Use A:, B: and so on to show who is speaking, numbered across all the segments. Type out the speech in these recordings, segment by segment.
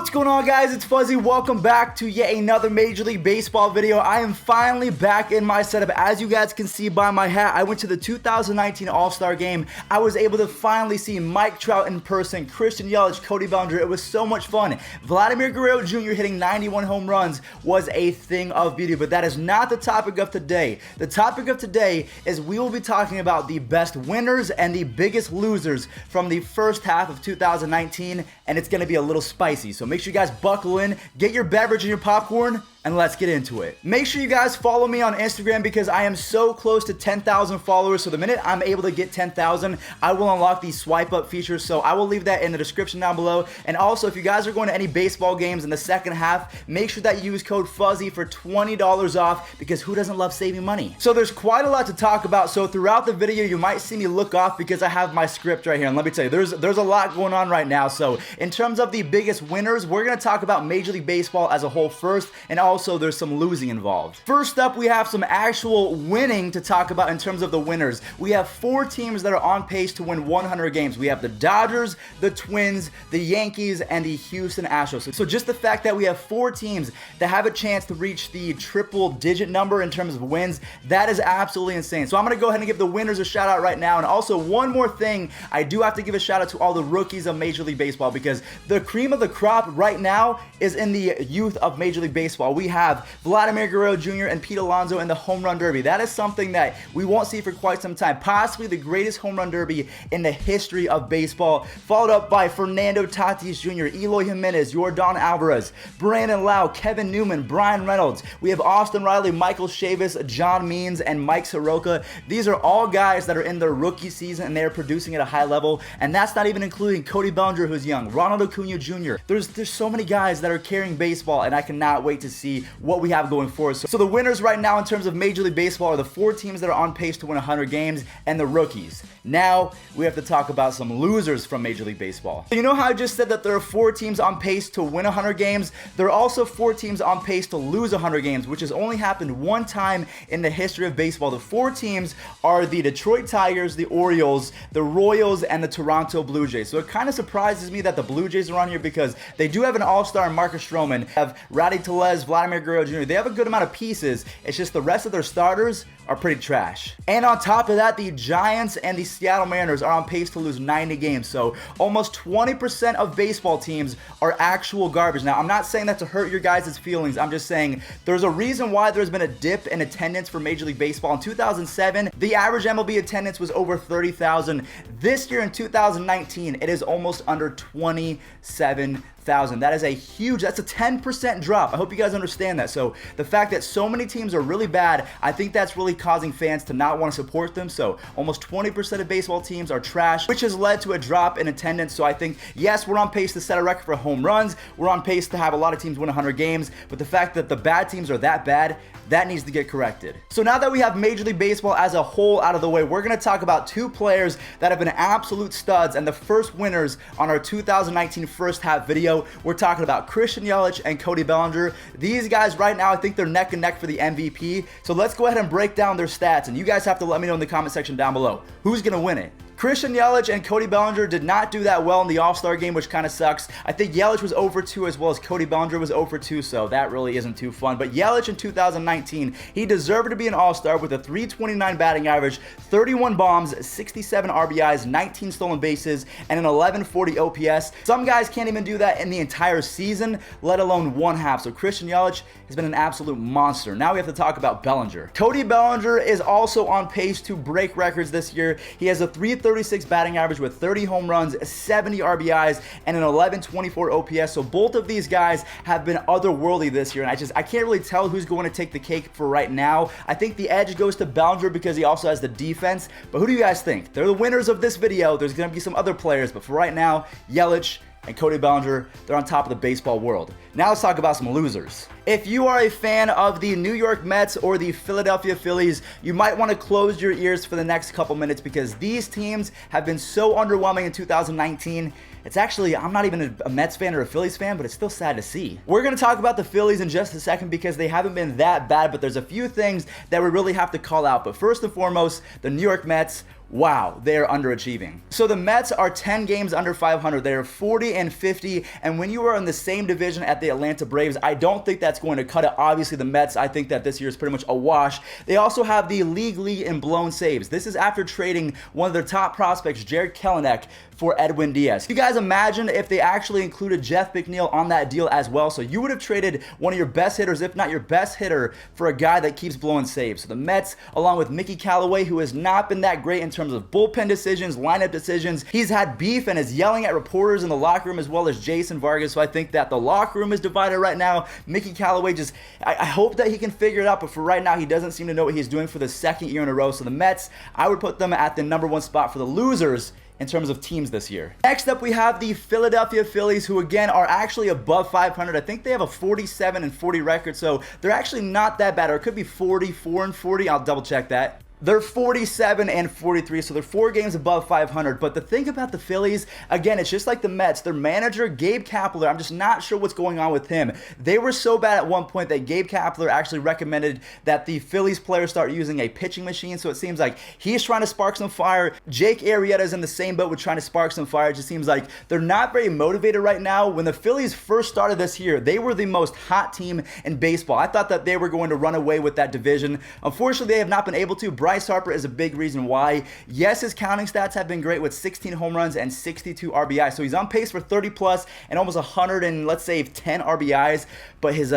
A: What's going on, guys? It's Fuzzy. Welcome back to yet another Major League Baseball video. I am finally back in my setup. As you guys can see by my hat, I went to the 2019 All-Star Game. I was able to finally see Mike Trout in person, Christian Yelich, Cody Bellinger. It was so much fun. Vladimir Guerrero Jr. hitting 91 home runs was a thing of beauty, but that is not the topic of today. The topic of today is we will be talking about the best winners and the biggest losers from the first half of 2019, and it's going to be a little spicy. So make sure you guys buckle in, get your beverage and your popcorn, and let's get into it. Make sure you guys follow me on Instagram because I am so close to 10,000 followers. So the minute I'm able to get 10,000, I will unlock the swipe up feature. So I will leave that in the description down below. And also, if you guys are going to any baseball games in the second half, make sure that you use code Fuzzy for $20 off because who doesn't love saving money? So there's quite a lot to talk about. So throughout the video, you might see me look off because I have my script right here. And let me tell you, there's a lot going on right now. So in terms of the biggest winners, we're going to talk about Major League Baseball as a whole first, and also there's some losing involved. First up, we have some actual winning to talk about in terms of the winners. We have 4 teams that are on pace to win 100 games. We have the Dodgers, the Twins, the Yankees, and the Houston Astros. So just the fact that we have 4 teams that have a chance to reach the triple-digit number in terms of wins, that is absolutely insane. So I'm going to go ahead and give the winners a shout out right now. And also, one more thing, I do have to give a shout out to all the rookies of Major League Baseball because the cream of the crop right now is in the youth of Major League Baseball. We have Vladimir Guerrero Jr. and Pete Alonso in the home run derby. That is something that we won't see for quite some time. Possibly the greatest home run derby in the history of baseball. Followed up by Fernando Tatis Jr., Eloy Jimenez, Yordan Alvarez, Brandon Lau, Kevin Newman, Brian Reynolds. We have Austin Riley, Michael Chavis, John Means, and Mike Soroka. These are all guys that are in their rookie season and they are producing at a high level. And that's not even including Cody Bellinger, who's young, Ronald Acuna Jr. There's so many guys that are carrying baseball, and I cannot wait to see what we have going forward. So the winners right now in terms of Major League Baseball are the 4 teams that are on pace to win 100 games and the rookies. Now we have to talk about some losers from Major League Baseball. So you know how I just said that there are 4 teams on pace to win 100 games? There are also 4 teams on pace to lose 100 games, which has only happened one time in the history of baseball. The 4 teams are the Detroit Tigers, the Orioles, the Royals, and the Toronto Blue Jays. So it kind of surprises me that the Blue Jays are on here because they do have an all-star in Marcus Stroman, have Rowdy Tellez, Vladimir Guerrero Jr. They have a good amount of pieces. It's just the rest of their starters are pretty trash. And on top of that, the Giants and the Seattle Mariners are on pace to lose 90 games. So almost 20% of baseball teams are actual garbage. Now, I'm not saying that to hurt your guys' feelings. I'm just saying there's a reason why there's been a dip in attendance for Major League Baseball. In 2007, the average MLB attendance was over 30,000. This year in 2019, it is almost under 27,000. That is that's a 10% drop. I hope you guys understand that. So the fact that so many teams are really bad, I think that's really causing fans to not want to support them. So almost 20% of baseball teams are trash, which has led to a drop in attendance. So I think, yes, we're on pace to set a record for home runs. We're on pace to have a lot of teams win 100 games. But the fact that the bad teams are that bad, that needs to get corrected. So now that we have Major League Baseball as a whole out of the way, we're going to talk about 2 players that have been absolute studs and the first winners on our 2019 first half video. We're talking about Christian Yelich and Cody Bellinger. These guys right now, I think they're neck and neck for the MVP. So let's go ahead and break down their stats, and you guys have to let me know in the comment section down below who's going to win it. Christian Yelich and Cody Bellinger did not do that well in the All-Star game, which kind of sucks. I think Yelich was 0 for 2 as well as Cody Bellinger was 0 for 2, so that really isn't too fun. But Yelich in 2019, he deserved to be an All-Star with a .329 batting average, 31 bombs, 67 RBIs, 19 stolen bases, and an 1140 OPS. Some guys can't even do that in the entire season, let alone one half. So Christian Yelich has been an absolute monster. Now we have to talk about Bellinger. Cody Bellinger is also on pace to break records this year. He has a .336 batting average with 30 home runs, 70 RBIs, and an 1124 OPS. So both of these guys have been otherworldly this year, and I can't really tell who's going to take the cake for right now. I think the edge goes to Bellinger because he also has the defense, but who do you guys think? They're the winners of this video. There's going to be some other players, but for right now, Yelich and Cody Bellinger, they're on top of the baseball world. Now let's talk about some losers. If you are a fan of the New York Mets or the Philadelphia Phillies, you might want to close your ears for the next couple minutes because these teams have been so underwhelming in 2019. It's actually, I'm not even a Mets fan or a Phillies fan, but it's still sad to see. We're going to talk about the Phillies in just a second because they haven't been that bad, but there's a few things that we really have to call out. But first and foremost, the New York Mets. wow, they are underachieving. So the Mets are 10 games under 500. They are 40 and 50. And when you are in the same division at the Atlanta Braves, I don't think that's going to cut it. Obviously, the Mets, I think that this year is pretty much a wash. They also have the league in blown saves. This is after trading one of their top prospects, Jared Kelenic, for Edwin Diaz. You guys imagine if they actually included Jeff McNeil on that deal as well. So you would have traded one of your best hitters, if not your best hitter, for a guy that keeps blowing saves. So the Mets, along with Mickey Callaway, who has not been that great in terms of bullpen decisions, lineup decisions. He's had beef and is yelling at reporters in the locker room, as well as Jason Vargas. So I think that the locker room is divided right now. Mickey Callaway I hope that he can figure it out, but for right now, he doesn't seem to know what he's doing for the second year in a row. So the Mets, I would put them at the #1 spot for the losers in terms of teams this year. Next up, we have the Philadelphia Phillies, who again are actually above 500. I think they have a 47 and 40 record, so they're actually not that bad, or it could be 44 and 40. I'll double check that. They're 47 and 43, so they're 4 games above 500. But the thing about the Phillies, again, it's just like the Mets. Their manager, Gabe Kapler, I'm just not sure what's going on with him. They were so bad at one point that Gabe Kapler actually recommended that the Phillies players start using a pitching machine. So it seems like he's trying to spark some fire. Jake Arrieta's in the same boat with trying to spark some fire. It just seems like they're not very motivated right now. When the Phillies first started this year, they were the most hot team in baseball. I thought that they were going to run away with that division. Unfortunately, they have not been able to. Bryce Harper is a big reason why. Yes, his counting stats have been great with 16 home runs and 62 RBIs. So he's on pace for 30 plus and almost 100 and let's say 10 RBIs. But his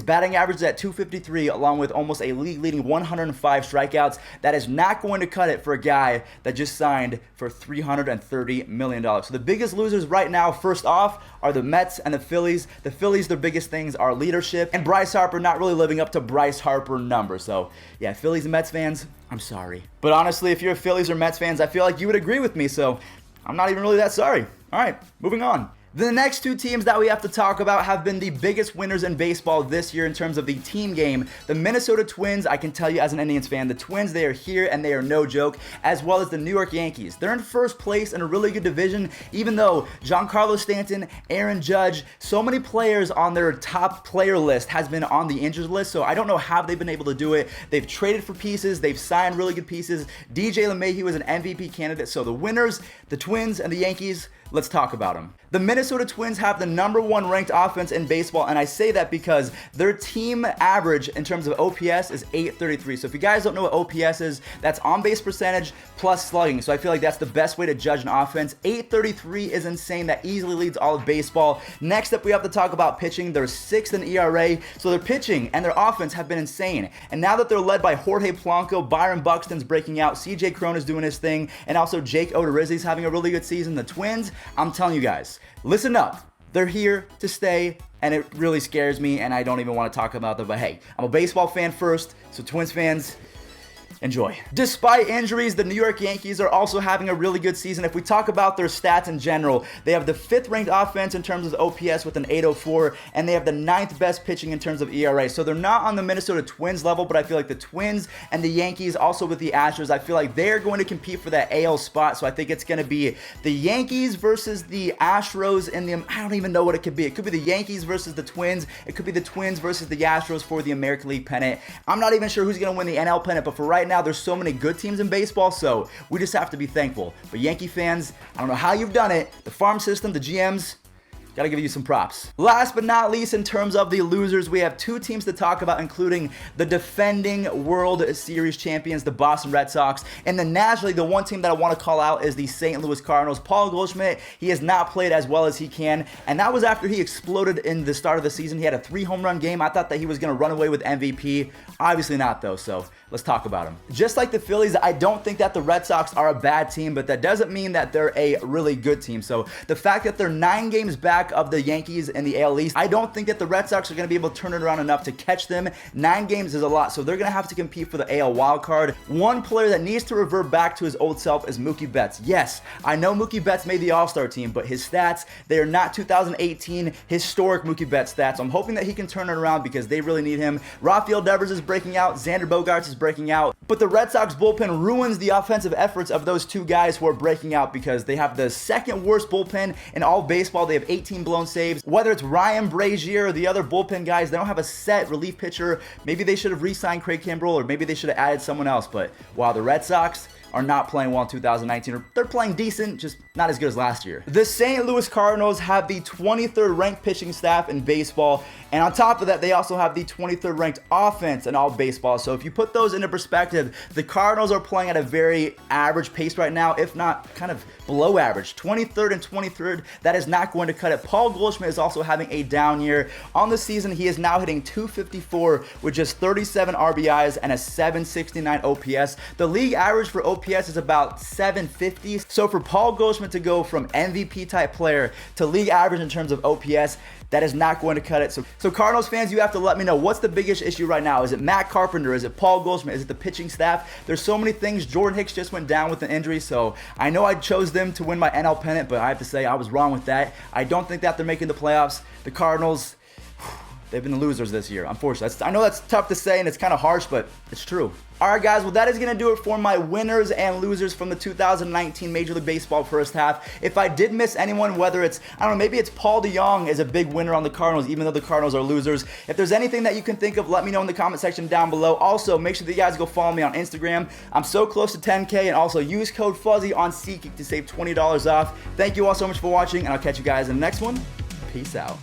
A: batting average is at 253, along with almost a league-leading 105 strikeouts. That is not going to cut it for a guy that just signed for $330 million. So the biggest losers right now, first off, are the Mets and the Phillies. The Phillies, their biggest things are leadership and Bryce Harper not really living up to Bryce Harper numbers. So yeah, Phillies and Mets fans, I'm sorry. But honestly, if you're Phillies or Mets fans, I feel like you would agree with me, so I'm not even really that sorry. All right, moving on. The next two teams that we have to talk about have been the biggest winners in baseball this year in terms of the team game. The Minnesota Twins, I can tell you as an Indians fan, the Twins, they are here and they are no joke, as well as the New York Yankees. They're in first place in a really good division, even though Giancarlo Stanton, Aaron Judge, so many players on their top player list has been on the injured list, so I don't know how they've been able to do it. They've traded for pieces, they've signed really good pieces. DJ LeMahieu is an MVP candidate, so the winners, the Twins and the Yankees, let's talk about them. The Minnesota Twins have the #1 ranked offense in baseball, and I say that because their team average in terms of OPS is 833. So if you guys don't know what OPS is, that's on-base percentage plus slugging. So I feel like that's the best way to judge an offense. 833 is insane. That easily leads all of baseball. Next up, we have to talk about pitching. They're 6th in ERA, so their pitching and their offense have been insane. And now that they're led by Jorge Polanco, Byron Buxton's breaking out, CJ Cron is doing his thing, and also Jake Odorizzi's having a really good season. The Twins, I'm telling you guys, listen up. They're here to stay, and it really scares me, and I don't even want to talk about them. But hey, I'm a baseball fan first, so Twins fans, enjoy. Despite injuries, the New York Yankees are also having a really good season. If we talk about their stats in general, they have the 5th ranked offense in terms of OPS with an 804, and they have the 9th best pitching in terms of ERA. So they're not on the Minnesota Twins level, but I feel like the Twins and the Yankees, also with the Astros, I feel like they're going to compete for that AL spot. So I think it's going to be the Yankees versus the Astros in the, I don't even know what it could be. It could be the Yankees versus the Twins. It could be the Twins versus the Astros for the American League pennant. I'm not even sure who's going to win the NL pennant, but for right now, there's so many good teams in baseball, so we just have to be thankful. But Yankee fans, I don't know how you've done it. The farm system, the GMs, gotta give you some props. Last but not least, in terms of the losers, we have 2 teams to talk about, including the defending World Series champions, the Boston Red Sox, and then nationally, the one team that I want to call out is the St. Louis Cardinals. Paul Goldschmidt, he has not played as well as he can, and that was after he exploded in the start of the season. He had a 3 home run game. I thought that he was going to run away with MVP. Obviously not, though, so let's talk about him. Just like the Phillies, I don't think that the Red Sox are a bad team, but that doesn't mean that they're a really good team. So the fact that they're 9 games back of the Yankees in the AL East, I don't think that the Red Sox are going to be able to turn it around enough to catch them. 9 games is a lot, so they're going to have to compete for the AL wild card. One player that needs to revert back to his old self is Mookie Betts. Yes, I know Mookie Betts made the All-Star team, but his stats, they are not 2018 historic Mookie Betts stats. I'm hoping that he can turn it around because they really need him. Rafael Devers is breaking out. Xander Bogaerts is breaking out. But the Red Sox bullpen ruins the offensive efforts of those 2 guys who are breaking out because they have the 2nd worst bullpen in all baseball. They have 18 blown saves. Whether it's Ryan Brazier or the other bullpen guys, they don't have a set relief pitcher. Maybe they should have re-signed Craig Kimbrell, or maybe they should have added someone else. But wow, the Red Sox, are not playing well in 2019, or they're playing decent, just not as good as last year. The St. Louis Cardinals have the 23rd ranked pitching staff in baseball, and on top of that, they also have the 23rd ranked offense in all baseball. So if you put those into perspective, the Cardinals are playing at a very average pace right now, if not kind of below average. 23rd and 23rd, that is not going to cut it. Paul Goldschmidt is also having a down year. On the season, he is now hitting .254 with just 37 RBIs and a 769 OPS. The league average for OPS is about 750. So for Paul Goldschmidt to go from MVP type player to league average in terms of OPS, that is not going to cut it. So Cardinals fans, you have to let me know, what's the biggest issue right now? Is it Matt Carpenter? Is it Paul Goldschmidt? Is it the pitching staff? There's so many things. Jordan Hicks just went down with an injury, so I know I chose them to win my NL pennant, but I have to say I was wrong with that. I don't think that they're making the playoffs. The Cardinals, they've been the losers this year, unfortunately. I know that's tough to say and it's kind of harsh, but it's true. Alright guys, well that is going to do it for my winners and losers from the 2019 Major League Baseball first half. If I did miss anyone, whether it's, I don't know, maybe it's Paul DeYoung is a big winner on the Cardinals, even though the Cardinals are losers. If there's anything that you can think of, let me know in the comment section down below. Also, make sure that you guys go follow me on Instagram. I'm so close to 10K, and also use code Fuzzy on Seatgeek to save $20 off. Thank you all so much for watching, and I'll catch you guys in the next one. Peace out.